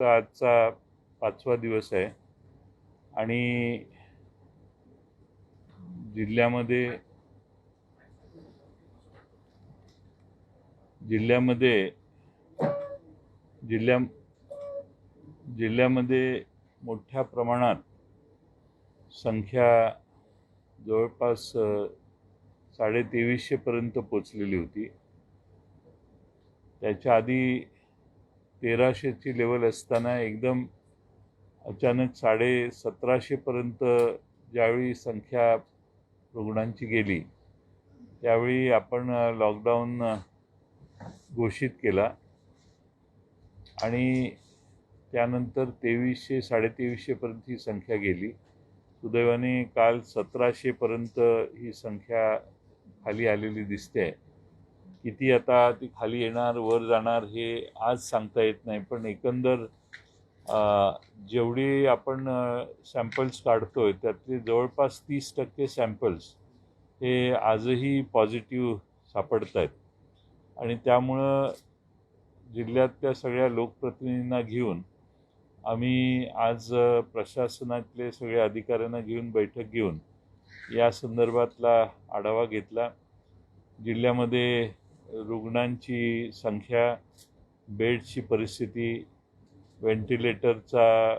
आजचा 5वा दिवस आहे आणि जिल्ह्यामध्ये जिल्ह्यामध्ये जिल्ह्या जिल्ह्यामध्ये मोठ्या प्रमाणात संख्या जवळपास 2350 पर्यंत पोचलेली होती. त्याच्या आधी 1300ची लेवल असताना एकदम अचानक 1750 पर्यंत ज्यावेळी संख्या रुग्णांची गेली त्यावेळी आपण लॉकडाऊन घोषित केला आणि त्यानंतर 2300 2350 पर्यंत ही संख्या गेली. सुदैवाने काल 1700 पर्यंत ही संख्या खाली आलेली दिसते. किती आता ती खाली येणार वर जाणार हे आज सांगता येत नाही, पण एकंदर जेवढी आपण सॅम्पल्स काढतोय त्यातले जवळपास 30% सॅम्पल्स हे आजही पॉझिटिव्ह सापडत आहेत आणि त्यामुळं जिल्ह्यातल्या सगळ्या लोकप्रतिनिधींना घेऊन आम्ही आज प्रशासनातले सगळ्या अधिकाऱ्यांना घेऊन बैठक घेऊन या संदर्भातला आढावा घेतला. जिल्ह्यामध्ये रुग्णांची संख्या, बेडची परिस्थिती, व्हेंटिलेटरचा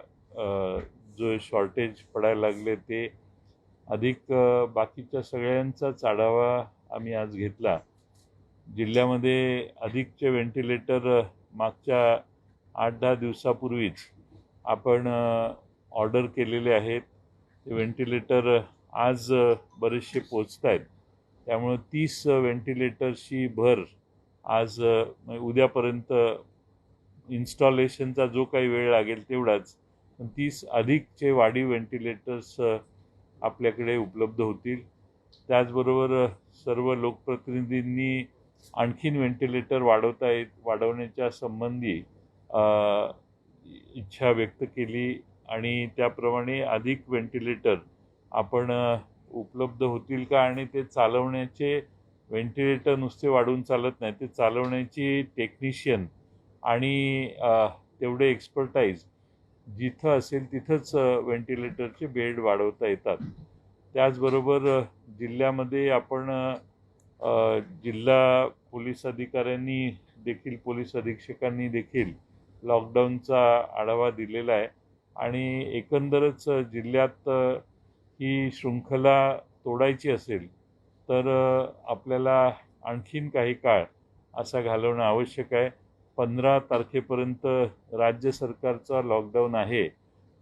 जो शॉर्टेज पडायला लागले ते, अधिक बाकीच्या सगळ्यांचाच आढावा आम्ही आज घेतला. जिल्ह्यामध्ये अधिकचे व्हेंटिलेटर मागच्या 8-10 दिवसापूर्वीच आपण ऑर्डर केलेले आहेत. ते व्हेंटिलेटर आज बरेचसे पोचत आहेत. त्यामुळे 30 व्हेंटिलेटर्सची भर आज उद्यापर्यंत इन्स्टॉलेशनचा जो काही वेळ लागेल तेवढाच, पण 30 अधिकचे वाढीव व्हेंटिलेटर्स आपल्याकडे उपलब्ध होतील. त्याचबरोबर सर्व लोकप्रतिनिधींनी आणखीन व्हेंटिलेटर वाढवण्याच्या संबंधी इच्छा व्यक्त केली आणि त्याप्रमाणे अधिक व्हेंटिलेटर आपण उपलब्ध होतील का, आणि ते चालवण्याचे, व्हेंटिलेटर नुसते वाढवून चालत नाही, ते चालवण्याची टेक्निशियन आणि तेवढे एक्सपर्टाईज जिथं असेल तिथंच व्हेंटिलेटरचे बेड वाढवता येतात. त्याचबरोबर जिल्ह्यामध्ये आपण जिल्हा पोलीस अधिकाऱ्यांनी देखील, पोलीस अधीक्षकांनी देखील लॉकडाऊनचा आढावा दिलेला आहे आणि एकंदरच जिल्ह्यात ही शृंखला तोडायची असेल तर आपल्याला आणखीन काही काळ असा घालवणं आवश्यक आहे. 15 तारखेपर्यंत राज्य सरकारचा लॉकडाऊन आहे.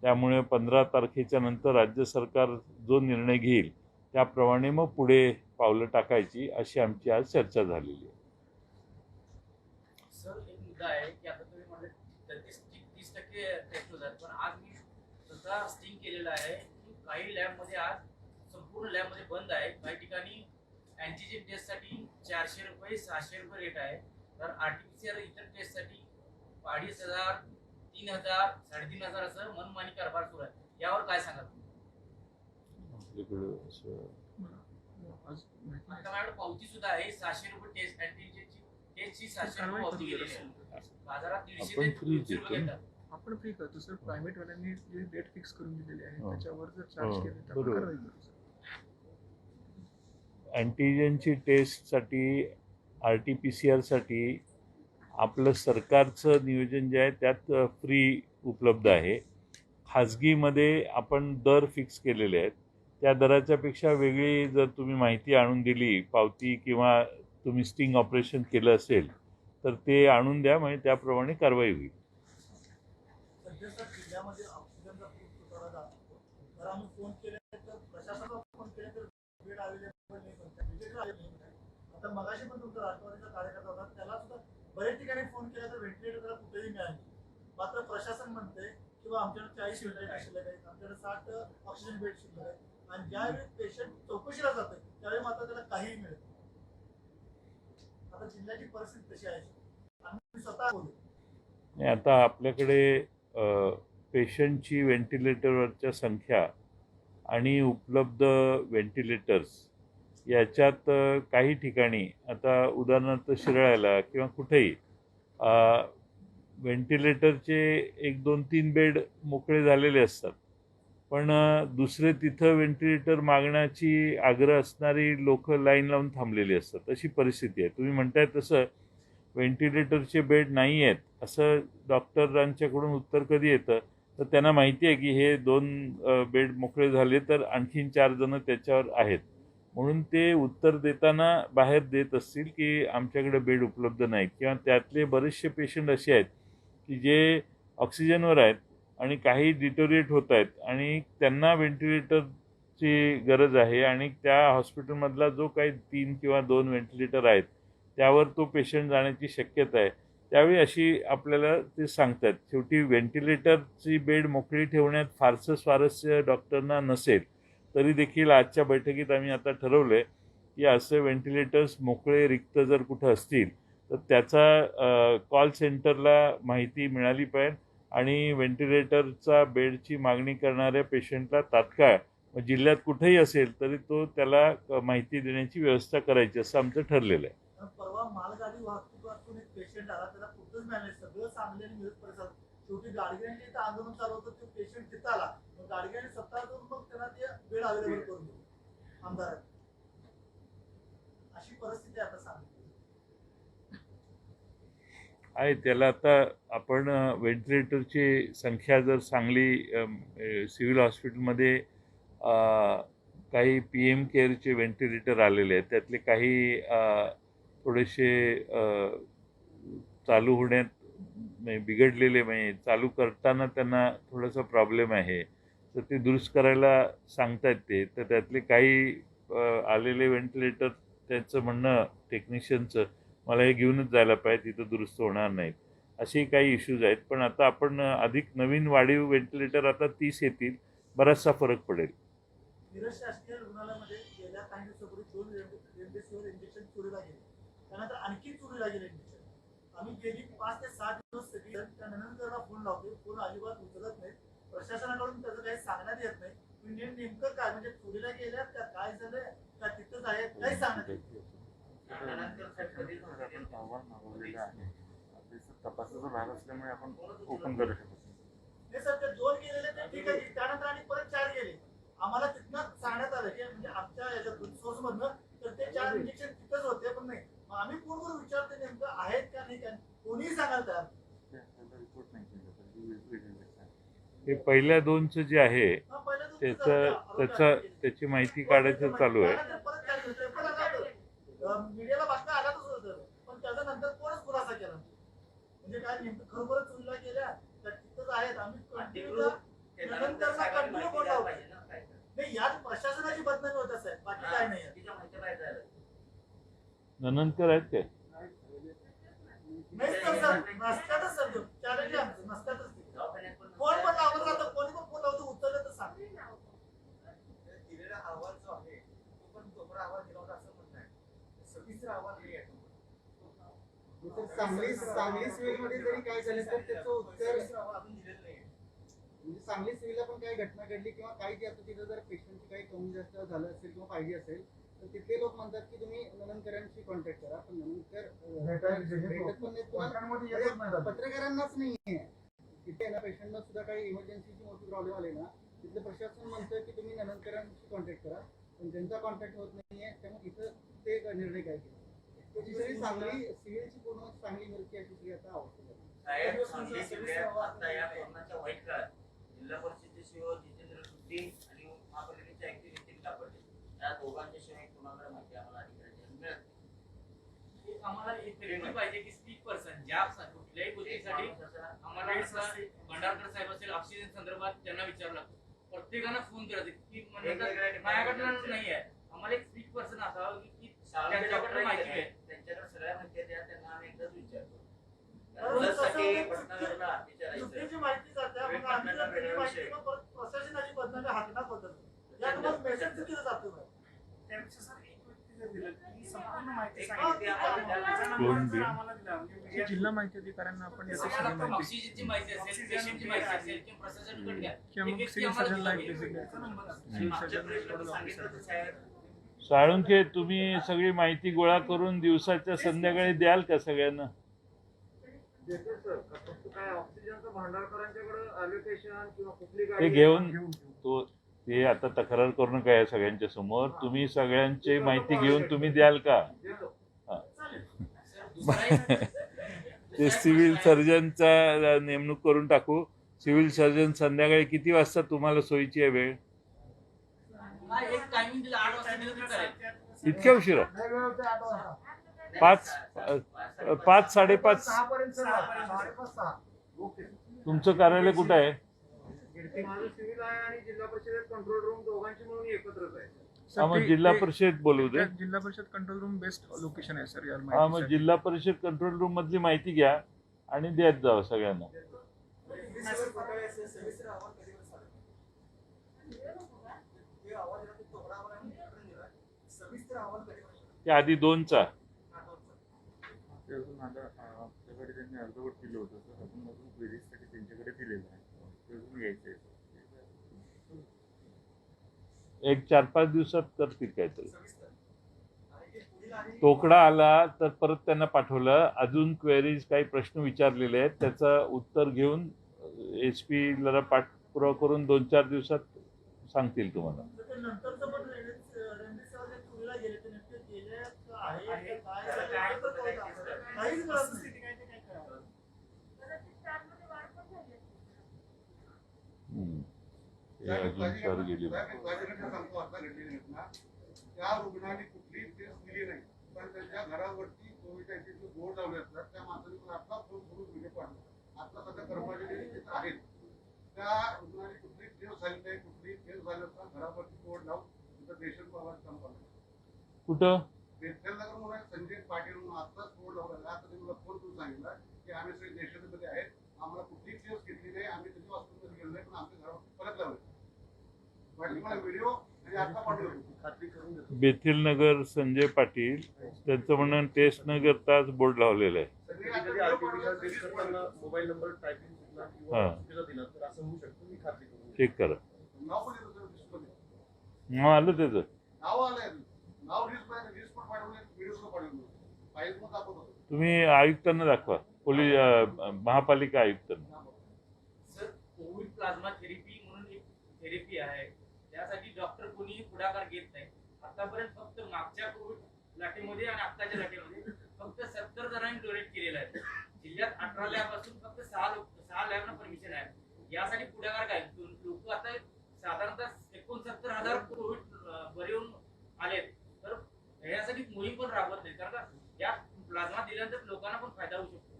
त्यामुळे 15 तारखेच्या नंतर राज्य सरकार जो निर्णय घेईल त्याप्रमाणे मग पुढे पावलं टाकायची, अशी आमची आज चर्चा झालेली आहे. सर, एक मुद्दा आहे की आता तुम्ही म्हटलं 30% टेस्ट होतात, पण आज मी स्वतः स्टिंग केलेलं आहे की काही लॅबमध्ये आज संपूर्ण लॅबमध्ये बंद आहे. काही ठिकाणी अँटीजेन टेस्टसाठी 400 रुपये 600 रुपये रेट आहे, तर आरटीपीसीआर इतर टेस्टसाठी 2500 3000 3500 असं मनमानी कारभार सुरू आहे. यावर काय सांगाल तुम्ही? आता माझ्याकडे पावती सुद्धा आहे, 600 रुपये टेस्ट, अँटीजेनची टेस्टची 600 रुपये पावती गेलेली आहे. बाजारात 150 ते 200 रुपये घेतात. आपण फ्री करतो सर. प्रायव्हेट वाल्यांनी जे डेट फिक्स करून दिलेली आहे त्याच्यावर जर चार्ज केले तर आपण कारवाई करू सर. अँटीजेनची टेस्टसाठी, RT-PCR साठी आपलं सरकारचं नियोजन जे आहे त्यात फ्री उपलब्ध आहे. खाजगीमध्ये आपण दर फिक्स केलेले आहेत. त्या दराच्यापेक्षा वेगळी जर तुम्ही माहिती आणून दिली, पावती, किंवा तुम्ही स्टिंग ऑपरेशन केलं असेल तर ते आणून द्या, म्हणजे त्याप्रमाणे कारवाई होईल. सध्या सर जिल्ह्यामध्ये ऑक्सिजनचा खूप तुटवडा जातो, तर आम्ही फोन केले तर प्रशासनाला फोन केले तर बेड अवेलेबल नाही म्हणतात. आता मगाशी पण तुमचा राष्ट्रवादीचा कार्यकर्ता होता, त्याला सुद्धा बरेच ठिकाणी फोन केला तर व्हेंटिलेटर त्याला कुठेही मिळाले. मात्र प्रशासन म्हणते किंवा आमच्याकडे 40 व्हेंटिलेटर शिल्लक आहेत, आमच्याकडे 60 ऑक्सिजन बेड शिल्लक आहेत, आणि ज्यावेळी पेशंट चौकशीला जाते त्यावेळी मात्र त्याला काहीही मिळत नाही. आता जिल्ह्याची परिस्थिती तशी आहे. आम्ही स्वतः बोलू. आता आपल्याकडे पेशंटची, व्हेंटिलेटरवरच्या संख्या आणि उपलब्ध व्हेंटिलेटर्स याच्यात काही ठिकाणी, आता उदाहरणार्थ शिराळ्याला किंवा कुठेही व्हेंटिलेटरचे 1, 2, 3 बेड मोकळे झालेले असतात. पण दुसरे तिथं व्हेंटिलेटर मागण्याची आग्रह असणारी लोकं लाईन लावून थांबलेली असतात. अशी परिस्थिती आहे. तुम्ही म्हणताय तसं व्हेंटिलेटरचे बेड नाही आहेत, असं डॉक्टरांच्याकडून उत्तर कधी येतं, तर त्यांना माहिती आहे की हे 2 बेड मोकळे झाले तर आणखीन 4 जण त्याच्यावर आहेत. म्हणून ते उत्तर देताना बाहेर देत असतील की आमच्याकडे बेड उपलब्ध नाहीत किंवा त्यातले बरेचसे पेशंट असे आहेत की जे ऑक्सिजनवर आहेत आणि काही डिटोरिएट होत आहेत आणि त्यांना व्हेंटिलेटरची गरज आहे आणि त्या हॉस्पिटलमधला जो काही 3 किंवा 2 व्हेंटिलेटर आहेत त्यावर तो पेशंट जाण्याची शक्यता आहे. त्यावेळी अशी आपल्याला ते सांगतात. शेवटी व्हेंटिलेटरची बेड मोकळी ठेवण्यात फारसं स्वारस्य डॉक्टरना नसेल, तरी देखील आजच्या बैठकीत आम्ही आता ठरवलं आहे की असे व्हेंटिलेटर्स मोकळे रिक्त जर कुठं असतील तर त्याचा कॉल सेंटरला माहिती मिळाली पाहिजे आणि व्हेंटिलेटरचा बेडची मागणी करणाऱ्या पेशंटला तात्काळ जिल्ह्यात कुठेही असेल तरी तो त्याला माहिती देण्याची व्यवस्था करायची असं आमचं ठरलेलं आहे. कारण परवा मालगाडी वाहतुकीतून एक पेशंट आला, त्याला कुठंच मॅनेज सगळं सांगलेलं मिळत परिसरात. शेवटी गाडगिऱ्यांनी इथं आंदोलन चालू होतं, तो पेशंट तिथं आला, मग गाडगिऱ्यांनी स्वतः करून मग त्यांना ते बेड अवेलेबल करून दिले आमदारांनी. अशी परिस्थिती आता सांगितली आहे. त्याला आता आपण व्हेंटिलेटरची संख्या जर सांगली सिव्हिल हॉस्पिटलमध्ये काही PM केअरचे व्हेंटिलेटर आलेले आहेत. त्यातले काही थोडेसे चालू होण्यात बिघडलेले म्हणजे चालू करताना त्यांना थोडासा प्रॉब्लेम आहे, तर ते दुरुस्त करायला सांगतायत ते. तर त्यातले काही आलेले व्हेंटिलेटर त्यांचं म्हणणं टेक्निशियनचं मला हे घेऊनच जायला पाहिजे, तिथं दुरुस्त होणार नाहीत. असे काही इश्यूज आहेत. पण आता आपण अधिक नवीन वाढीव व्हेंटिलेटर आता 30 येतील, बराचसा फरक पडेल. मिरज शासकीय रुग्णालयामध्ये गेल्या काही दिवसापूर्वी 2 रेमडेसिवीर इंजेक्शन चोरीला गेले. त्यानंतर आणखी चोरीला गेले इंजेक्शन. आम्ही गेली 5 ते 6 दिवस सगळी त्या नंदनकरला फोन लावतो, फोन अजिबात उचलत नाहीत. प्रशासनाकडून त्याचं काही सांगण्यात येत नाही. नेमकं काय म्हणजे चोरीला गेल्या का काय झालंय का तिथंच आहे काही सांगण्यात येत नाही. तपासाचा भाग असल्यामुळे आपण ओपन करू शकतो. हे सर ते 2 गेलेले ते ठीक आहे, त्यानंतर आणि परत 4 गेले. आम्हाला तिथनं सांगण्यात आलं की म्हणजे आमच्या याच्यातून सोर्स मधनं तर ते 4 इंजेक्शन तिथंच होते, पण नाही. मग आम्ही फोन करून विचारतो नेमकं आहेत का नाही, कोणीही सांगायला तयार रिपोर्ट नाही केला. हे पहिल्या 2चं जे आहे हा, पहिल्या दिवशी त्याची माहिती काढायचं चालू आहे. मीडियाला बातम्या आल्यातच होतं, पण त्याच्यानंतर कोणच खुलासा केला नाही. म्हणजे काय नेमकं खरोखरच चोरीला गेल्या तर तिथंच आहेत. आम्ही कंटिन्यू फोन लावतो. नाही, यात प्रशासनाची बदनामी होत असेल, बाकी काय नाही. नंदनकर आहेत काय? नाही सर, नसतातच सर, चॅलेंज नसतातच. फोन पण लावत राहतं, कोणी पण फोन लावतो, उचललं तर सांग. दिलेला अहवाल जो आहे तो पण तोपरा अहवाल दिला होता असं म्हणणं आहे. सविस्तर अहवाल नाही आहे. सांगली सिव्हिलमध्ये जरी काय झालं तर त्याचं उत्तर अजून दिलेलं नाही. म्हणजे सांगली सिव्हिलला पण काही घटना घडली किंवा काही जे आता तिथं जर पेशंटची काही कमी जास्त झालं असेल किंवा पाहिजे असेल तर तिथले लोक म्हणतात की तुम्ही नंदनकरांशी कॉन्टॅक्ट करा, पण नंदनकर भेटत पण नाहीत. तुम्हाला पत्रकारांनाच नाहीये तिथे ना, पेशंटना सुद्धा काही इमर्जन्सीची मोठी प्रॉब्लेम आले ना, तिथलं प्रशासन म्हणतं की तुम्ही नंदनकरांशी कॉन्टॅक्ट करा, पण त्यांचा कॉन्टॅक्ट होत नाहीये. त्यामुळे इथं ते निर्णय काय केला सांगली सिव्हिलची पूर्ण चांगली मिळते अशी ती आता आवश्यक आहे. जिल्हा परिषदेचे शिव जितेंद्र सुद्धी आणि महापालिकेचे आयुक्त नितीन कापडे या दोघांच्या शिवाय कोणाकडे माहिती आम्हाला अधिकाऱ्यांची मिळत. आम्हाला एक व्यक्ती पाहिजे की स्पीक पर्सन ज्या कुठल्याही गोष्टीसाठी आम्हाला भंडारकर साहेब असेल ऑक्सिजन संदर्भात त्यांना विचारावं लागतं. प्रत्येकानं फोन करायचं की माझ्याकडनं नाही आहे. आम्हाला एक स्पीक पर्सन असावं की त्यांच्याकडे माहिती आहे, त्यांच्याकडे सगळ्या माहिती द्या, त्यांना आम्ही एकदाच विचारतो. माहिती जाते प्रशासनाची बदनामी हाकनात होतं. यात मग मेसेज चुकीचं जातो. त्यापेक्षा सर एक व्यक्ती जर दिलं की संपूर्ण माहिती जिल्हा माहिती अधिकाऱ्यांना आपण देतो सगळी माहिती ऑक्सिजनची माहिती असेल, पेशंटची माहिती असेल किंवा प्रशासनाकडे घ्या किंवा मग सिव्हिल सर्जनला एक विजिट द्यायचं. सिव्हिल सर्जन ऑफिसर साळुंखे, तुम्ही सगळी माहिती गोळा करून दिवसाच्या संध्याकाळी द्याल का सगळ्यांना? काय ऑक्सिजनचं भांडारकरांच्याकडे अलोकेशन किंवा कुठली ते घेऊन तो ते आता तक्रार करू नका या सगळ्यांच्या समोर. तुम्ही सगळ्यांची माहिती घेऊन तुम्ही द्याल का? हा. ते सिव्हिल सर्जनचा नेमणूक करून टाकू. सिव्हिल सर्जन संध्याकाळी किती वाजता तुम्हाला सोयीची आहे वेळ? एक टायमिंग दिलं 8 वाजता दिलं तर चालेल. इतक्या उशिरा? 5 5:30. 6:30. तुमचं कार्यालय कुठं आहे? माझं सिव्हिल आहे आणि जिल्हा परिषदेत कंट्रोल रूम दोघांची मिळून एकत्रच आहे. सर, हा, मग ते- जिल्हा ते- परिषद बोलवू दे. जिल्हा परिषद कंट्रोल रूम बेस्ट लोकेशन आहे सर यार हा, मग माहितीसाठी. जिल्हा परिषद कंट्रोल रूम मधली माहिती घ्या आणि देत जावं सगळ्यांना. ते आधी 2चा. ते अजून आता आपल्याकडे त्यांनी अर्धवट दिलं होतं तर अजून क्वेरीजसाठी त्यांच्याकडे दिलेलं आहे. ते अजून घ्यायचं आहे. 4-5 दिवसात करतील काहीतरी. तोकडा आला तर परत त्यांना पाठवलं. अजून क्वेरीज काही प्रश्न विचारलेले आहेत त्याचं उत्तर घेऊन SP ला पाठपुरावा करून 2-4 दिवसात सांगतील तुम्हाला. नंतरचं पण रणजित चोरीला गेले ते नक्की गेले आहे काहीच कळत नाही. ते अजून सर गेले. त्या रुग्णाने कुठलीही टेस्ट दिली नाही पण त्यांच्या घरावरती कोविड-19 बोर्ड लावले असतात. त्या माणसाने पण आपला फोन करून व्हिडिओ काढला. आता सध्या कर्मचारी तिथे आहेत. त्या रुग्णाने कुठलीच टेस्ट झाली नाही, कुठलीही टेस्ट झाली असता घरावरती बोर्ड लावून तिथं देशन पवार काम करतात. कुठं? बेथलनगर म्हणून संजय पाटील म्हणून आत्ताच बोर्ड लावलेला. आता ते मला फोन करून सांगितलं की आम्ही सगळे देशामध्ये आहेत, आम्हाला कुठलीच टेस्ट घेतली नाही, आम्ही त्याच्या हॉस्पिटलमध्ये गेलो नाही पण आमच्या घरावरती परत लावले. वाटली मला व्हिडिओ आणि आता पाठवलं खात्री करून देतो. बेथिल नगर संजय पाटील त्यांचं म्हणणं टेस्ट न करताच बोर्ड लावलेलं आहे. मोबाईल नंबर टायपिंग हा, दिला तर असं होऊ शकतं. मी खात्री करून चेक करा. नाव पण येतं सर लिस्टमध्ये. मग आलं त्याचं. नाव आलंय, नाव लिस्ट पण पाठवले, व्हिडिओ पण पाठवले, फाईल पण दाखवत होतो. तुम्ही आयुक्तांना दाखवा, महापालिका आयुक्तांना. सर, कोविड प्लाझ्मा थेरपी म्हणून एक थेरपी आहे, त्यासाठी डॉक्टर कोणी पुढाकार घेत नाही. आतापर्यंत फक्त मागच्या कोविड लाटेमध्ये आणि आत्ताच्या लाटेमध्ये फक्त 70 जणांनी डोनेट केलेलं आहे. जिल्ह्यात 18 लॅबपासून फक्त 6 लॅबना परमिशन आहे. यासाठी पुढाकार काय? लोक आता साधारणतः 69,000 कोविड बरे होऊन आलेत, तर यासाठी मोहीम पण राबवत नाही. कारण का या प्लाझ्मा दिल्यानंतर लोकांना पण फायदा होऊ शकतो.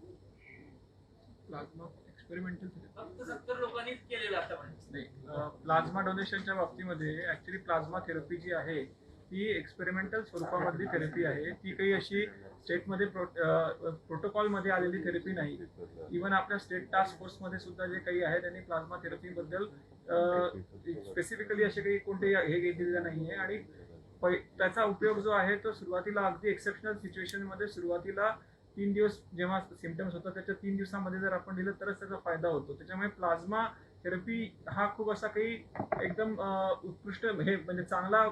प्लाझ्मा एक्सपेरिमेंटल फक्त 70 लोकांनीच केलेलं आतापर्यंत. नाही, प्लाझ्मा डोनेशनच्या बाबतीमध्ये ऍक्च्युली प्लाझ्मा थेरपी जी आहे ती एक्सपेरिमेंटल स्वरूपामधली थेरपी आहे. ती काही अशी स्टेटमध्ये प्रोटोकॉलमध्ये आलेली थेरपी नाही. इव्हन आपल्या स्टेट टास्क फोर्समध्ये सुद्धा जे काही आहे त्यांनी प्लाझ्मा थेरपीबद्दल स्पेसिफिकली असे काही कोणते हे घेतलेलं नाही आहे. आणि त्याचा उपयोग जो आहे तो सुरुवातीला अगदी एक्सेप्शनल सिच्युएशनमध्ये सुरुवातीला 3 दिवस जेव्हा सिम्पटम्स होतात त्याच्या 3 दिवसामध्ये जर आपण दिलं तरच त्याचा फायदा होतो. त्याच्यामुळे प्लाझ्मा थेरपी हा खूप असा काही एकदम उत्कृष्ट हे म्हणजे चांगला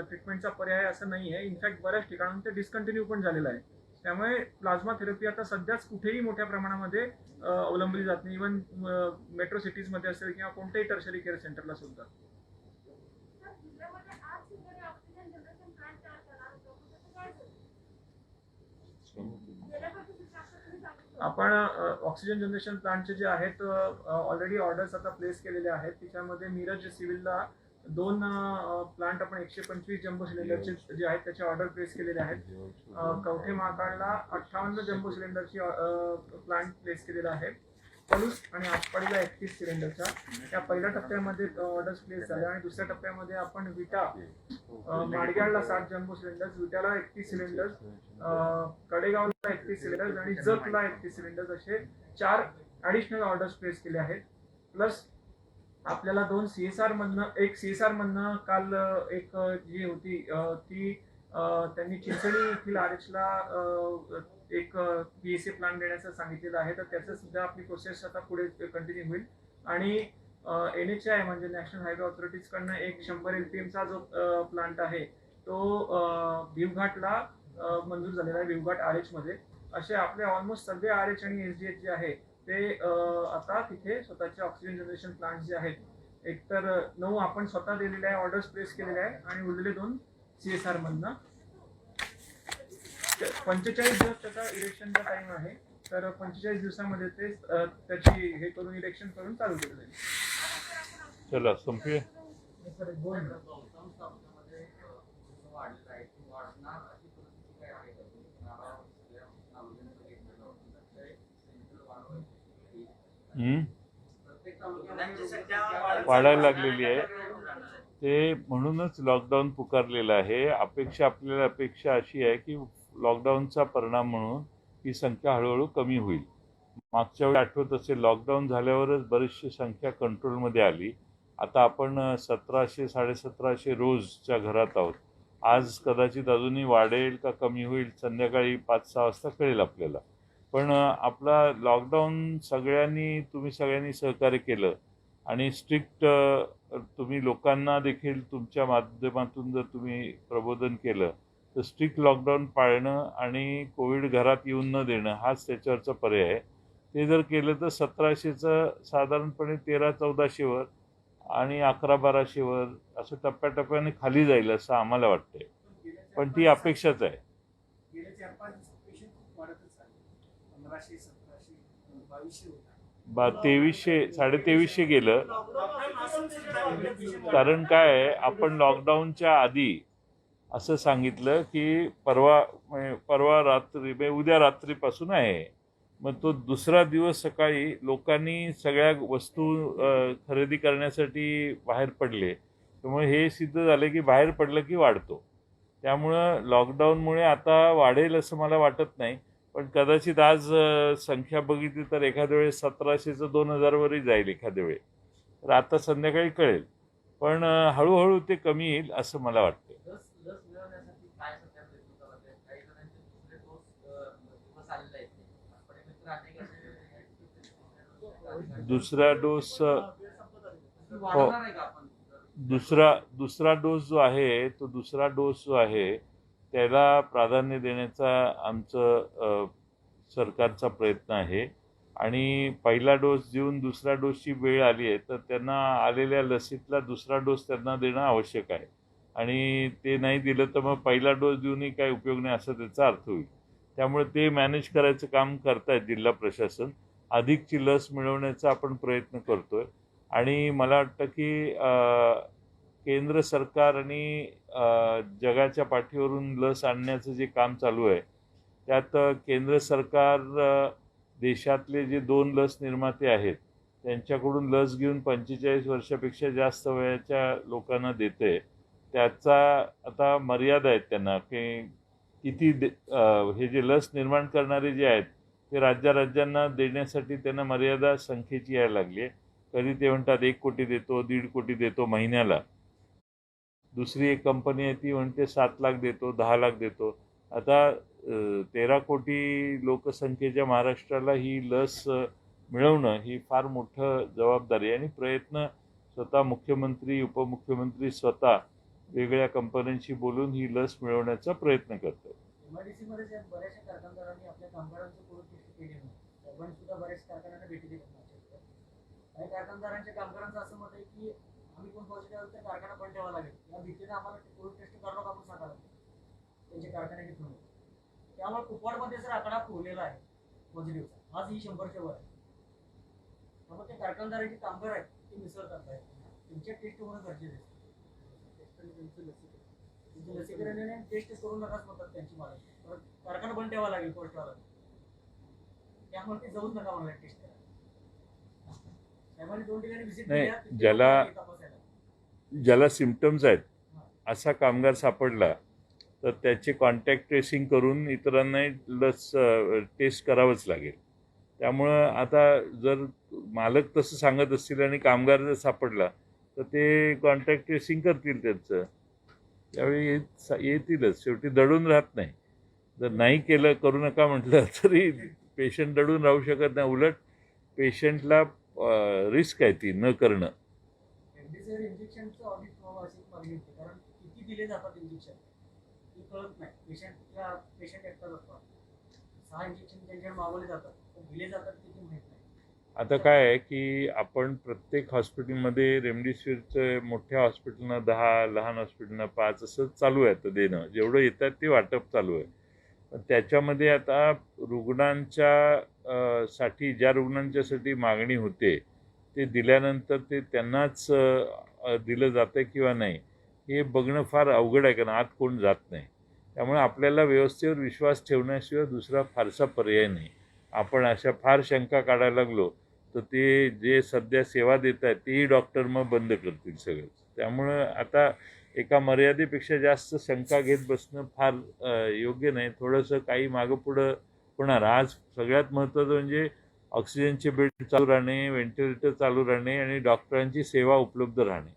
ट्रीटमेंटचा पर्याय असं नाही आहे. इनफॅक्ट बऱ्याच ठिकाणून ते डिस्कंटिन्यू पण झालेलं आहे. त्यामुळे प्लाझ्मा थेरपी आता सध्याच कुठेही मोठ्या प्रमाणामध्ये अवलंबली जात नाही. इव्हन मेट्रो सिटीजमध्ये असेल किंवा कोणत्याही टर्शरी केअर सेंटरला सुद्धा. आपण ऑक्सिजन जनरेशन प्लांटचे जे आहेत ऑलरेडी ऑर्डर्स आता प्लेस केलेले आहेत. त्याच्यामध्ये मिरज सिव्हिलला 2 प्लांट आपण 125 जम्बो सिलेंडरचे जे आहेत त्याचे ऑर्डर प्लेस केलेले आहेत. कवठे महाकाळला 58 जम्बो सिलेंडरची प्लांट प्लेस केलेला आहे. पलूस आणि आटपाडीला 31 सिलेंडरच्या या पहिल्या टप्प्यामध्ये ऑर्डर्स प्लेस झाल्या. आणि दुसऱ्या टप्प्यामध्ये आपण विटा माडगाळला 60 जम्बो सिलेंडर्स, विट्याला 31 सिलेंडर्स, कडेगावला 31 सिलेंडर्स आणि जतला 31 सिलेंडर्स असे 4 ऍडिशनल ऑर्डर्स प्लेस केले आहेत. प्लस आपल्याला 2 CSR मधनं काल एक जी होती ती त्यांनी चिंचणी येथील RHला एक PSA प्लांट देण्याचं सांगितलेलं आहे. तर त्याचं सुद्धा आपली प्रोसेस आता पुढे कंटिन्यू होईल. आणि NHAI म्हणजे नॅशनल हायवे ऑथॉरिटीज कडनं एक 100 LPMचा जो प्लांट आहे तो भिवघाटला मंजूर झालेला आहे, भिवघाट RH मध्ये. असे आपले ऑलमोस्ट सगळे RH आणि SDH जे आहे ते आता तिथे स्वतःचे ऑक्सिजन जनरेशन प्लांट जे आहेत एकतर 9 आपण स्वतः दिलेले आहे, ऑर्डर्स प्लेस केलेले आहे आणि उरलेले 2 CSR मधनं. 45 दिवस त्याचा इलेक्शनचा टाइम आहे, तर 45 दिवसामध्ये ते त्याची हे करून इलेक्शन करून चालू केलं जाईल. चला संपूया. बहुतांश तालुक्यामध्ये वाढलेला आहे की वाढणार अशी परिस्थिती काय आहे का? तुम्ही नारळ सगळ्या तालुक्यांमध्ये घेतलेलं होतं. तर ते सेंट्रल वाढवायची प्रत्येक तालुक्यामध्ये संख्या वाढायला लागलेली आहे. ते म्हणूनच लॉकडाऊन पुकारलेलं आहे. आपल्याला अपेक्षा अशी आहे की लॉकडाऊनचा परिणाम म्हणून ही संख्या हळूहळू कमी होईल. मागच्या वेळी आठवत असेल, लॉकडाऊन झाल्यावरच बरीचशी संख्या कंट्रोलमध्ये आली. आता आपण 1700 1750 रोजच्या घरात आहोत. आज कदाचित अजूनही वाढेल का कमी होईल संध्याकाळी 5-6 वाजता कळेल आपल्याला. पण आपला लॉकडाऊन तुम्ही सगळ्यांनी सहकार्य केलं आणि स्ट्रिक्ट तुम्ही लोकांना देखील तुमच्या माध्यमातून जर तुम्ही प्रबोधन केलं तर स्ट्रिक्ट लॉकडाऊन पाळणं आणि कोविड घरात येऊन न देणं हाच त्याच्यावरचा पर्याय आहे. ते जर केलं तर 1700चं साधारणपणे 1300-1400वर आणि 1100-1200वर असं टप्प्याटप्प्याने खाली जाईल असं आम्हाला वाटतंय. पण ती अपेक्षाच आहे. गेल्या 4-5 दिवसात पेशंट खूप वाढतच चालले. 1500, 1700, 2200 होता. 2300 2300 गेलं. कारण काय आहे, आपण लॉकडाऊनच्या आधी असं सांगितलं की परवा रात्री उद्या रात्रीपासून आहे. मग तो दुसरा दिवस सकाळी लोकांनी सगळ्या वस्तू खरेदी करण्यासाठी बाहेर पडले. त्यामुळे हे सिद्ध झाले की बाहेर पडलं की वाढतो. त्यामुळं लॉकडाऊनमुळे आता वाढेल असं मला वाटत नाही. पण कदाचित आज संख्या बघितली तर एखाद्या वेळेस 1700चं 2000वरही जाईल एखाद्या वेळेस. तर आता संध्याकाळी कळेल. पण हळूहळू ते कमी येईल असं मला वाटतं. लस मिळवण्यासाठी काय सध्या प्रयत्न करत आहेत? काही जणांचे दुसरे डोस दिवस आलेले आहेत. पण मित्र अनेक असे दुसरा डोस वाढणार आहे का आपण? दुसरा डोस जो आहे त्याला प्राधान्य देण्याचा आमचं सरकारचा प्रयत्न आहे. आणि पहिला डोस देऊन दुसऱ्या डोसची वेळ आली आहे तर त्यांना आलेल्या लसीतला दुसरा डोस त्यांना देणं आवश्यक आहे. आणि ते नाही दिलं तर मग पहिला डोस देऊनही काही उपयोग नाही असं त्याचा अर्थ होईल. त्यामुळे ते मॅनेज करायचं काम करतायत जिल्हा प्रशासन. अधिकची लस मिळवण्याचा आपण प्रयत्न करतोय. आणि मला वाटतं की केंद्र सरकार आणि जगाच्या पाठीवरून लस आणण्याचं जे काम चालू आहे त्यात केंद्र सरकार देशातले जे 2 लस निर्माते आहेत त्यांच्याकडून लस घेऊन 45 वर्षापेक्षा जास्त वयाच्या लोकांना देते. त्याचा आता मर्यादा आहेत त्यांना की किती हे जे लस निर्माण करणारे जे आहेत ते राज्यांना देण्यासाठी त्यांना मर्यादा संख्येची यायला लागली आहे. कधी ते म्हणतात 1 कोटी देतो, 1.5 कोटी देतो महिन्याला. दुसरी एक कंपनी आहे ती म्हणते 7 लाख देतो, 10 लाख देतो. आता 13 कोटी लोकसंख्येच्या महाराष्ट्राला ही लस मिळवणं ही फार मोठं जबाबदारी आहे. आणि प्रयत्न स्वतः मुख्यमंत्री, उपमुख्यमंत्री स्वतः वेगळ्या कंपन्यांशी बोलून ही लस मिळवण्याचा प्रयत्न करतात. MIDC मध्ये जे बऱ्याचशा कारखानदारांनी आपल्या कामगारांचं कोविड टेस्ट केली नाही. आपण सुद्धा बऱ्याच कारखान्यांना भेटी देत नाही. काही कारखानदारांच्या कामगारांचं असं मत आहे की आम्ही कोण पॉझिटिव्ह आहोत तर कारखाना बंद ठेवावा लागेल. या भीतीने आम्हाला कोविड टेस्ट करणं आपण सांगायला त्यांच्या कारखान्याची ठेवून. त्यामुळे कुपवाडमध्ये जर आकडा पोहलेला आहे पॉझिटिव्हचा, आज ही 100च्या वर आहे. त्यामुळे ते कारखानदारांचे कामगार आहेत ते मिसळ करतायत. त्यांच्या टेस्ट होणं गरजेचं आहे. लसीकरण टेस्ट करून नकाच म्हणतात त्यांची मागणी. कारखाना बंद ठेवावा लागेल पोस्टवाला. त्यामुळे ते जाऊच नका मला टेस्ट करायला. साहेबांनी 2 ठिकाणी व्हिजिट नाही, ज्याला सिम्पटम्स आहेत असा कामगार सापडला तर त्याचे कॉन्टॅक्ट ट्रेसिंग करून इतरांनाही लस टेस्ट करावंच लागेल. त्यामुळं आता जर मालक तसं सांगत असतील आणि कामगार जर सापडला तर ते कॉन्टॅक्ट ट्रेसिंग करतील त्यांचं. त्यावेळी येतीलच. शेवटी दडून राहत नाही. जर नाही केलं, करू नका म्हटलं तरी पेशंट दडून राहू शकत नाही. उलट पेशंटला रिस्क आहे ती न करणं. इंजेक्शनचं ऑडिट व्हावं अशी मागणी होती. कारण किती दिले जातात इंजेक्शन हे कळत नाही. पेशंट एकटाच असतो. 6 इंजेक्शन त्यांच्याकडे मागवले जातात पण दिले जातात किती माहित नाही. आता काय आहे की आपण प्रत्येक हॉस्पिटलमध्ये रेमडेसिवीरचं मोठ्या हॉस्पिटलनं 10, लहान हॉस्पिटलनं 5 असं चालू आहे आता देणं. जेवढं येतात ते वाटप चालू आहे. पण त्याच्यामध्ये आता रुग्णांच्या साठी ज्या रुग्णांच्यासाठी मागणी होते ते दिल्यानंतर ते त्यांनाच दिलं जातं किंवा नाही हे बघणं फार अवघड आहे, कारण आत कोण जात नाही. त्यामुळे आपल्याला व्यवस्थेवर विश्वास ठेवण्याशिवाय दुसरा फारसा पर्याय नाही. आपण अशा फार शंका काढायला लागलो तर ते जे सध्या सेवा देत आहेत तेही डॉक्टर मग बंद करतील सगळं. त्यामुळं आता एका मर्यादेपेक्षा जास्त शंका घेत बसणं फार योग्य नाही. थोडंसं काही मागं पुढं होणार. आज सगळ्यात महत्त्वाचं म्हणजे ऑक्सिजनचे बेड चालू राहणे, व्हेंटिलेटर चालू राहणे आणि डॉक्टरांची सेवा उपलब्ध राहणे.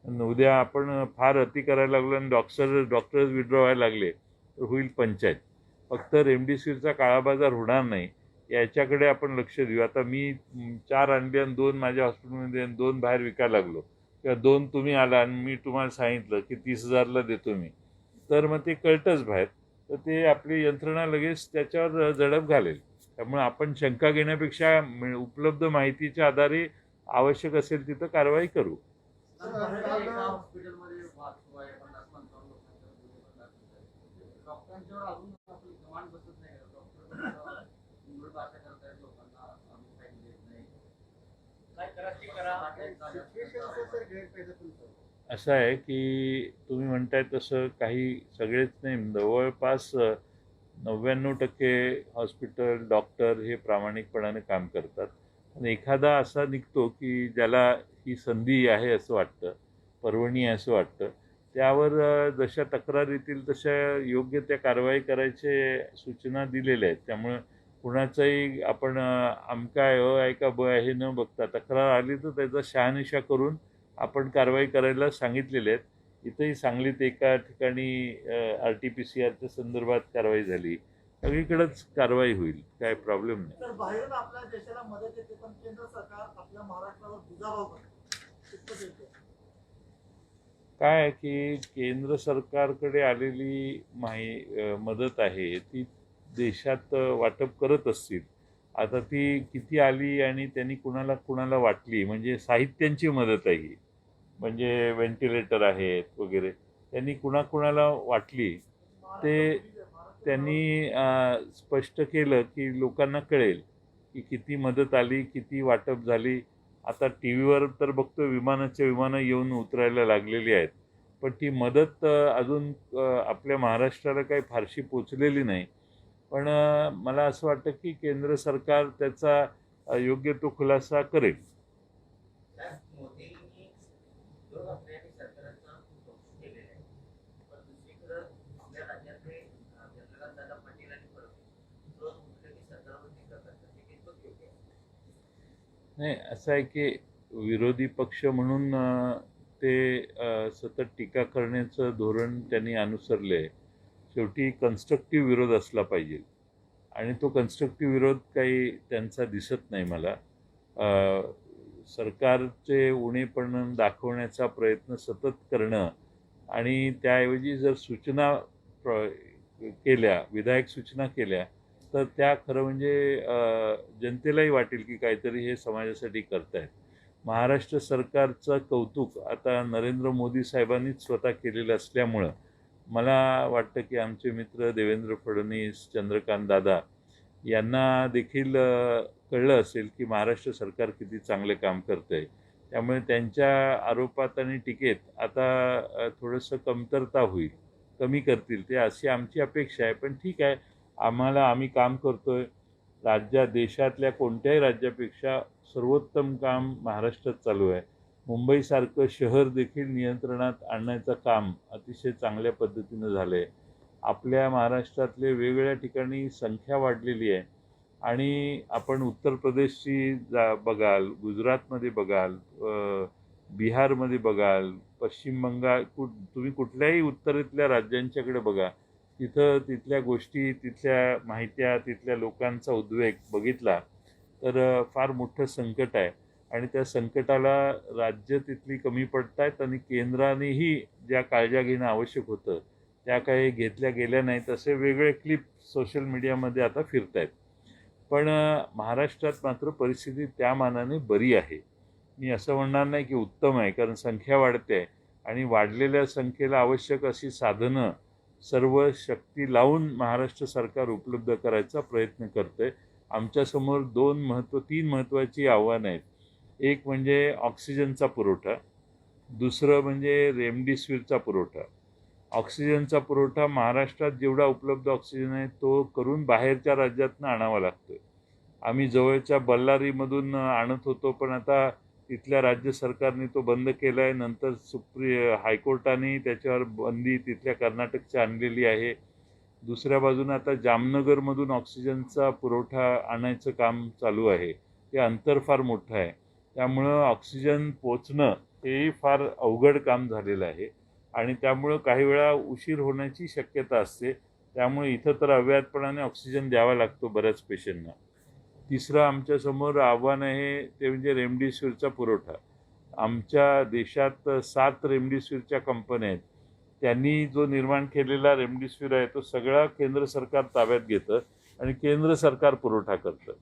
आणि उद्या आपण फार अति करायला लागलो आणि डॉक्टर्स विड्रॉ व्हायला लागले तर होईल पंचायत. फक्त रेमडेसिवीरचा काळाबाजार होणार नाही याच्याकडे आपण लक्ष देऊ. आता मी 4 आणले आणि 2 माझ्या हॉस्पिटलमध्ये आणि 2 बाहेर विकायला लागलो किंवा 2 तुम्ही आला आणि मी तुम्हाला सांगितलं की 30,000ला देतो मी, तर मग ते कळतंच बाहेर. तर ते आपली यंत्रणा लगेच त्याच्यावर झडप घालेल. त्यामुळे आपण शंका घेण्यापेक्षा उपलब्ध माहितीच्या आधारे आवश्यक असेल तिथं कारवाई करू. एका हॉस्पिटलमध्ये 50-55 लोकांच्या डॉक्टरांच्यावर अजून आपली कमांड बसत नाही. डॉक्टर इंग्रज भाषा करतायत लोकांना, आम्ही काही देत नाही. काय करा ते करा. सिच्युएशन असेल सर गैरफायदा तुमचा. असं आहे की तुम्ही म्हणताय तसं काही सगळेच नाही, जवळपास 99% हॉस्पिटल डॉक्टर हे प्रामाणिकपणाने काम करतात. आणि एखादा असा निघतो की ज्याला ही संधी आहे असं वाटतं, पर्वणी आहे असं वाटतं, त्यावर जशा तक्रार येतील तशा योग्य त्या कारवाई करायचे सूचना दिलेल्या आहेत. त्यामुळे कुणाचंही आपण अमका आहे, अ आहे का ब आहे हे न बघता तक्रार आली तर त्याचा शहानिशा करून आपण कारवाई करायला सांगितलेले आहेत. इथंही सांगलीत एका ठिकाणी RT-PCRच्या संदर्भात कारवाई झाली. सगळीकडेच कारवाई होईल, काय प्रॉब्लेम नाही. तर बाहेरून आपल्या देशाला मदत येते पण केंद्र सरकार आपल्या महाराष्ट्रावर दुजाभाव करते. काय आहे की केंद्र सरकारकडे आलेली मदत आहे ती देशात वाटप करत असतील. आता ती किती आली आणि त्यांनी कुणाला वाटली, म्हणजे साहित्यांची मदत आहे ही, म्हणजे व्हेंटिलेटर आहेत वगैरे, त्यांनी कुणाला वाटली ते त्यांनी स्पष्ट केलं की लोकांना कळेल की किती मदत आली, किती वाटप झाली. आता टी व्हीवर तर बघतो विमानं येऊन उतरायला लागलेली आहेत, पण ती मदत अजून आपल्या महाराष्ट्राला काही फारशी पोचलेली नाही. पण मला असं वाटतं की केंद्र सरकार त्याचा योग्य तो खुलासा करेल. मोदींनी विरोध असल्याने सरकारचा खूप कौतुक केलेलं आहे. पण दुसरीकडे आपल्या राज्यातले चंद्रकांत दादा पाटील आणि परब विरोध म्हटलं की सरकारवर टीका करतात. ते कितपत योग्य आहे? नाही, असं आहे की विरोधी पक्ष म्हणून ते सतत टीका करण्याचं धोरण त्यांनी अनुसरले आहे. शेवटी कन्स्ट्रक्टिव्ह विरोध असला पाहिजे आणि तो कन्स्ट्रक्टिव्ह विरोध काही त्यांचा दिसत नाही मला. सरकारचे उणेपण दाखवण्याचा प्रयत्न सतत करणं आणि त्याऐवजी जर सूचना केल्या, विधायक सूचना केल्या, तर त्या खरं म्हणजे जनतेलाही वाटेल की काहीतरी हे समाजासाठी करतायत. महाराष्ट्र सरकारचं कौतुक आता नरेंद्र मोदी साहेबांनीच स्वतः केलेलं असल्यामुळं मला वाटतं की आमचे मित्र देवेंद्र फडणवीस, चंद्रकांत दादा यांना देखील कळलं असेल की महाराष्ट्र सरकार किती चांगले काम करतं आहे. त्यामुळे त्यांच्या आरोपात आणि टीकेत आता थोडंसं कमतरता होईल, कमी करतील ते, अशी आमची अपेक्षा आहे. पण ठीक आहे, आम्ही काम करतोय. देशातल्या कोणत्याही राज्यापेक्षा सर्वोत्तम काम महाराष्ट्रात चालू आहे. मुंबईसारखं शहर देखील नियंत्रणात आणण्याचं काम अतिशय चांगल्या पद्धतीनं झालं आहे. आपल्या महाराष्ट्रातले वेगवेगळ्या ठिकाणी संख्या वाढलेली आहे आणि आपण उत्तर प्रदेशची बघाल, गुजरातमध्ये बघाल, बिहारमध्ये बघाल, पश्चिम बंगाल, तुम्ही कुठल्याही उत्तरेतल्या राज्यांच्याकडे बघा, तिथल्या गोष्टी, तिथल्या माहित्या, तिथल्या लोकांचा उद्वेग बघितला तर फार मोठं संकट आहे. आणि त्या संकटाला राज्य तिथली कमी पडत आहेत आणि केंद्रानेही ज्या काळज्या घेणं आवश्यक होतं त्या काही घेतल्या गेल्या नाहीत असे वेगळे क्लिप सोशल मीडियामध्ये आता फिरत आहेत. पण महाराष्ट्रात मात्र परिस्थिती त्या मानाने बरी आहे. मी असं म्हणणार नाही की उत्तम आहे, कारण संख्या वाढते आहे आणि वाढलेल्या संख्येला आवश्यक अशी साधनं सर्व शक्ती लावून महाराष्ट्र सरकार उपलब्ध करायचा प्रयत्न करतंय. आमच्यासमोर तीन महत्त्वाची आव्हानं आहेत. एक म्हणजे ऑक्सिजनचा पुरवठा, दुसरं म्हणजे रेमडेसिवीरचा पुरवठा. ऑक्सिजनचा पुरवठा महाराष्ट्रात जेवढा उपलब्ध ऑक्सिजन आहे तो करून बाहेरच्या राज्यातनं आणावा लागतोय. आम्ही जवळच्या बल्लारीमधून आणत होतो, पण आता तिथल्या राज्य सरकारने तो बंद केला आहे. नंतर हायकोर्टाने त्याच्यावर बंदी तिथल्या कर्नाटकच्या आणलेली आहे. दुसऱ्या बाजूने आता जामनगरमधून ऑक्सिजनचा पुरवठा आणायचं काम चालू आहे. ते अंतर फार मोठं आहे, त्यामुळं ऑक्सिजन पोचणं हेही फार अवघड काम झालेलं आहे आणि त्यामुळं काही वेळा उशीर होण्याची शक्यता असते. त्यामुळे इथं तर अव्याहतपणाने ऑक्सिजन द्यावा लागतो बऱ्याच पेशंटना. तिसरं आमच्यासमोर आव्हान आहे ते म्हणजे रेमडेसिवीरचा पुरवठा. आमच्या देशात 7 रेमडेसिवीरच्या कंपन्या आहेत. त्यांनी जो निर्माण केलेला रेमडेसिवीर आहे तो सगळा केंद्र सरकार ताब्यात घेतं आणि केंद्र सरकार पुरवठा करतं.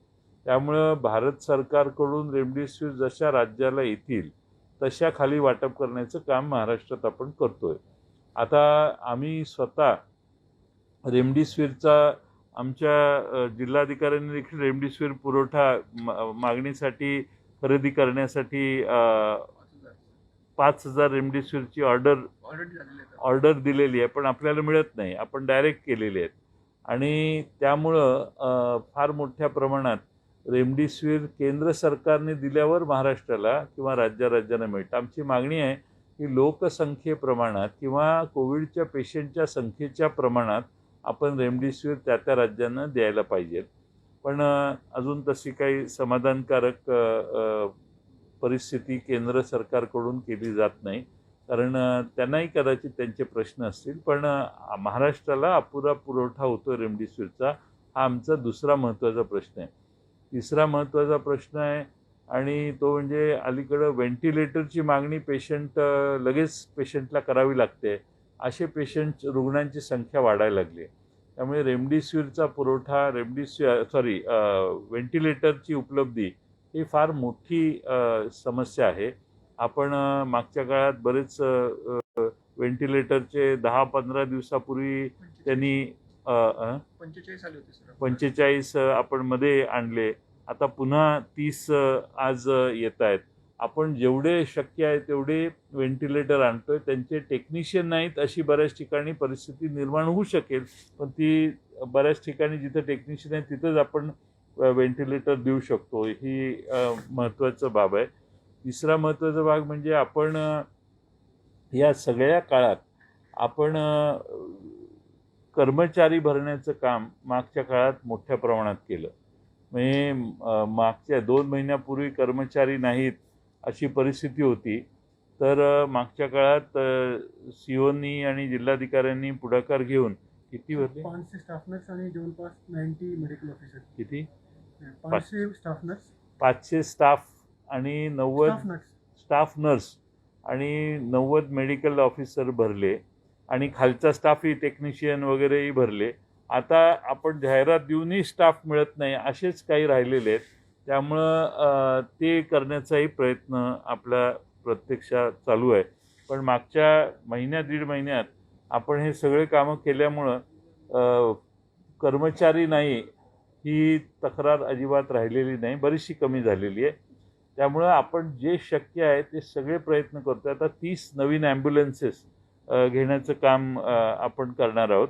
त्यामुळं भारत सरकारकडून रेमडेसिवीर जशा राज्याला येतील तशा खाली वाटप करण्याचं काम महाराष्ट्रात आपण करतोय. आता आम्ही स्वतः रेमडेसिवीरचा आमच्या जिल्हाधिकाऱ्यांनी देखील रेमडेसिवीर पुरवठा मागणीसाठी खरेदी करण्यासाठी 5,000 रेमडेसिवीरची ऑर्डर दिलेली आहे, पण आपल्याला मिळत नाही. आपण डायरेक्ट केलेली आहेत आणि त्यामुळं फार मोठ्या प्रमाणात रेमडेसिवीर केंद्र सरकारने दिल्यावर महाराष्ट्राला किंवा राज्यांना मिळतं. आमची मागणी आहे की लोकसंख्येप्रमाणात किंवा कोविडच्या पेशंटच्या संख्येच्या प्रमाणात आपण रेमडेसिवीर त्या राज्यांना द्यायला पाहिजेत. पण अजून तशी काही समाधानकारक परिस्थिती केंद्र सरकारकडून केली जात नाही, कारण त्यांनाही कदाचित त्यांचे प्रश्न असतील. पण महाराष्ट्राला अपुरा पुरवठा होतो रेमडेसिवीरचा, हा आमचा दुसरा महत्त्वाचा प्रश्न आहे. तिसरा महत्त्वाचा प्रश्न आहे आणि तो म्हणजे अलीकडं व्हेंटिलेटरची मागणी लगेच पेशंटला करावी लागते. असे रुग्णांची संख्या वाढायला लागली. त्यामुळे रेमडेसिवीरचा पुरवठा व्हेंटिलेटरची उपलब्धी ही फार मोठी समस्या आहे. आपण मागच्या काळात बरेच व्हेंटिलेटरचे 10-15 दिवसापूर्वी त्यांनी 45 आले होते सर. 45 आपण मध्ये आणले. आता पुन्हा 30 आज येत आहेत. आपण जेवढे शक्य आहे तेवढे व्हेंटिलेटर आणतोय. त्यांचे टेक्निशियन नाहीत अशी बऱ्याच ठिकाणी परिस्थिती निर्माण होऊ शकेल, पण ती बऱ्याच ठिकाणी जिथं टेक्निशियन आहे तिथंच आपण व्हेंटिलेटर देऊ शकतो. ही महत्त्वाचं बाब आहे. तिसरा महत्त्वाचा भाग म्हणजे आपण या सगळ्या काळात आपण कर्मचारी भरण्याचं काम मागच्या काळात मोठ्या प्रमाणात केलं. म्हणजे मागच्या 2 महिन्यापूर्वी कर्मचारी नाहीत अशी परिस्थिती होती. तर मागच्या काळात सीओनी आणि जिल्हाधिकाऱ्यांनी पुढाकार घेऊन किती भरले? 500 स्टाफ नर्स आणि जवळपास 90 मेडिकल ऑफिसर. किती? 500 स्टाफ नर्स, 500 स्टाफ आणि 90 स्टाफ नर्स आणि 90 मेडिकल ऑफिसर भरले आणि खालचा स्टाफही टेक्निशियन वगैरेही भरले. आता आपण जाहिरात देऊनही स्टाफ मिळत नाही असेच काही राहिलेले आहेत. त्यामुळं ते करण्याचाही प्रयत्न आपला प्रत्यक्षात चालू आहे. पण मागच्या दीड महिन्यात आपण हे सगळे कामं केल्यामुळं कर्मचारी नाही ही तक्रार अजिबात राहिलेली नाही, बरीचशी कमी झालेली आहे. त्यामुळं आपण जे शक्य आहे ते सगळे प्रयत्न करतो. आता 30 नवीन ॲम्ब्युलन्सेस घेण्याचं काम आपण करणार आहोत.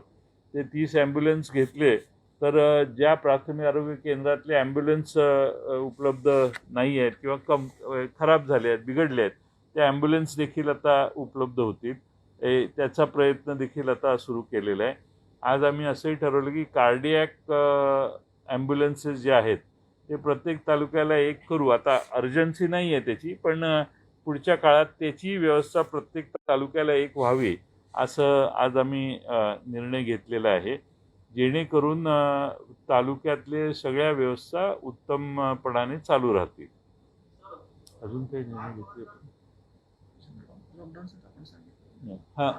ते 30 ॲम्ब्युलन्स घेतले तर ज्या प्राथमिक आरोग्य केंद्रातले ॲम्ब्युलन्स उपलब्ध नाही आहेत किंवा खराब झाले आहेत, बिघडले आहेत, त्या ॲम्ब्युलन्स देखील आता उपलब्ध होतील. त्याचा प्रयत्न देखील आता सुरू केलेला आहे. आज आम्ही असंही ठरवलं की कार्डियॅक ॲम्ब्युलन्सेस जे आहेत ते प्रत्येक तालुक्याला एक करू. आता अर्जन्सी नाही आहे त्याची, पण पुढच्या काळात त्याची व्यवस्था प्रत्येक तालुक्याला एक व्हावी असं आज आम्ही निर्णय घेतलेला आहे, जेणेकरून तालुक्यातले सगळ्या व्यवस्था उत्तमपणाने चालू राहतील. अजून काही निर्णय घेतले? लॉकडाऊन आपण सांगितलं. हां,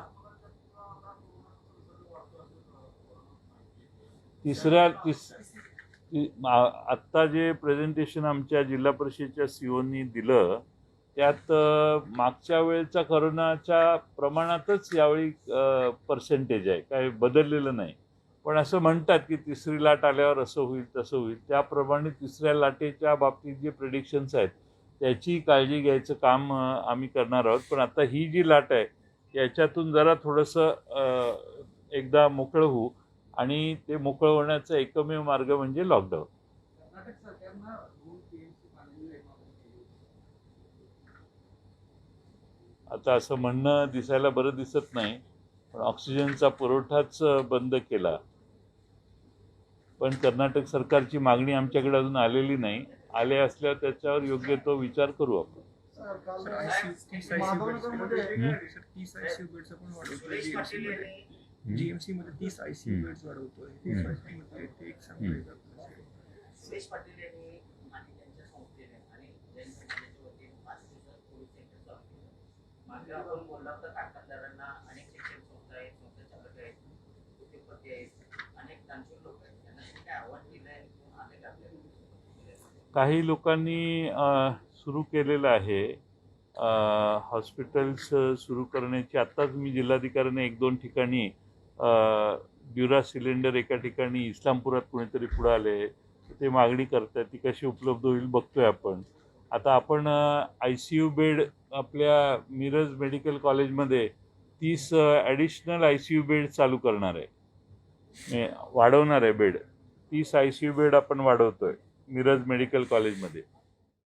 आत्ता जे प्रेझेंटेशन आमच्या जिल्हा परिषदेच्या सीओनी दिलं त्यात मागच्या वेळेचा करोनाच्या प्रमाणातच यावेळी पर्सेंटेज आहे, काय बदललेलं नाही. पण असं म्हणतात की तिसरी लाट आल्यावर असं होईल तसं होईल, त्याप्रमाणे तिसऱ्या लाटेच्या बाबतीत जे प्रेडिक्शन्स आहेत त्याची काळजी घ्यायचं काम आम्ही करणार आहोत. पण आता ही जी लाट आहे याच्यातून जरा थोडंसं एकदा मोकळं होऊ, आणि ते मोकळं होण्याचा एकमेव मार्ग म्हणजे लॉकडाऊन. कर्नाटक सरकारनं 2 TMC पाणी आता असं म्हणणं दिसायला बरं दिसत नाही, पण ऑक्सिजनचा पुरवठाच बंद केला. पण कर्नाटक सरकारची मागणी आमच्याकडे अजून आलेली नाही. आले असल्यावर त्याच्यावर योग्य तो विचार करू आपण. सर काल सर, ICU माधवनगरमध्ये सर 30 ICU बेड्स आपण वाढवतोय सुरेश GMC पाटील मध्ये. यांनी GMC मध्ये 30 ICU बेड्स वाढवतोय. 30 ICU मध्ये ते एक चांगलं आहे आपलं. सुरेश पाटील यांनी आणि त्यांच्या संस्थेने आणि जैन समाजाच्या वतीने 5 दिवसात कोविड सेंटर चालू केलं. मागे आपण बोलला तर कारखानदारांना अनेक शिक्षण संस्था आहेत, संस्था चालक आहेत, उद्योगपती आहेत, अनेक दानशूर लोक आहेत, त्यांना त्यांनी काय आव्हान केलं आहे किंवा आले का आपल्याला? काही लोकांनी सुरू केलेलं आहे हॉस्पिटल्स सुरू करण्याची. आत्ताच मी जिल्हाधिकाऱ्यांना 1-2 ठिकाणी ड्युरा सिलेंडर एका ठिकाणी इस्लामपुरात कुणीतरी पुढे आले, ते मागणी करतात, ती कशी उपलब्ध होईल बघतोय आपण. आता आपण ICU बेड आपल्या मिरज मेडिकल कॉलेजमध्ये 30 ॲडिशनल ICU बेड चालू करणार आहे, वाढवणार आहे बेड. 30 ICU बेड आपण वाढवतोय मिरज मेडिकल कॉलेजमध्ये.